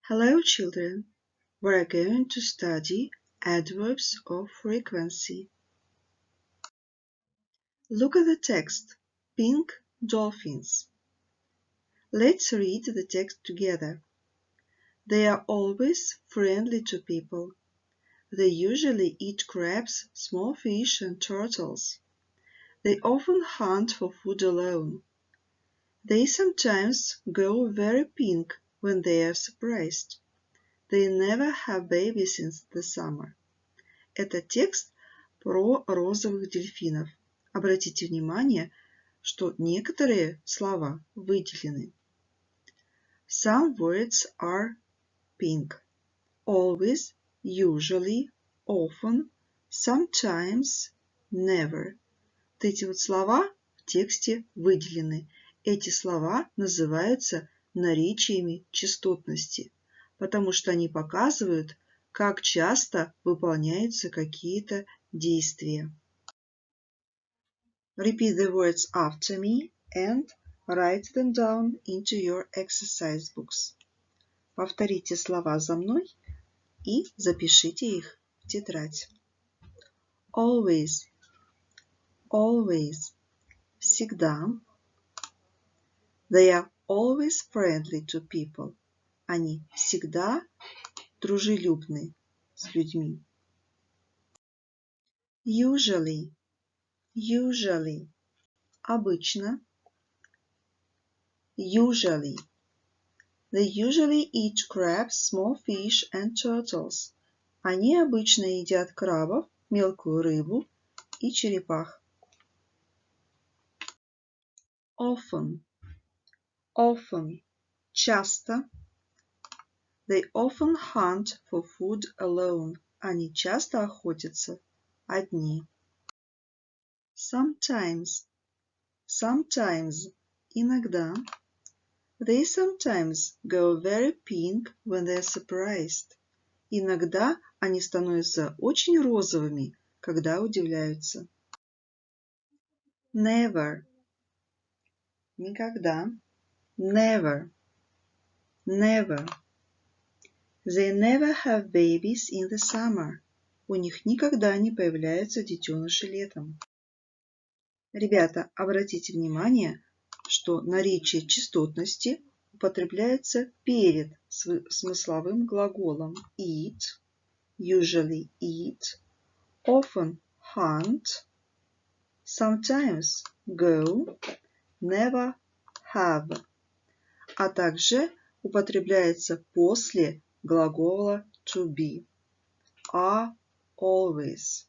Hello children, we are going to study adverbs of frequency. Look at the text, pink dolphins. Let's read the text together. They are always friendly to people. They usually eat crabs, small fish and turtles. They often hunt for food alone. They sometimes go very pink when they are surprised. They never have babies in the summer. Это текст про розовых дельфинов. Обратите внимание, что некоторые слова выделены. Some words are pink. Always, usually, often, sometimes, never. Вот эти вот слова в тексте выделены. Эти слова называются наречиями частотности, потому что они показывают, как часто выполняются какие-то действия. Repeat the words after me and write them down into your exercise books. Повторите слова за мной и запишите их в тетрадь. Always, always, всегда. They are always friendly to people. Они всегда дружелюбны с людьми. Usually, usually, обычно. Usually. They usually eat crabs, small fish and turtles. Они обычно едят крабов, мелкую рыбу и черепах. Often, often, часто. They often hunt for food alone. Они часто охотятся одни. Sometimes, sometimes, иногда. They sometimes go very pink when they are surprised. Иногда они становятся очень розовыми, когда удивляются. Never, никогда. Never, never. They never have babies in the summer. У них никогда не появляются детеныши летом. Ребята, обратите внимание, что наречие частотности употребляется перед смысловым глаголом eat, usually eat, often hunt, sometimes go, never have, а также употребляется после глагола to be, are always.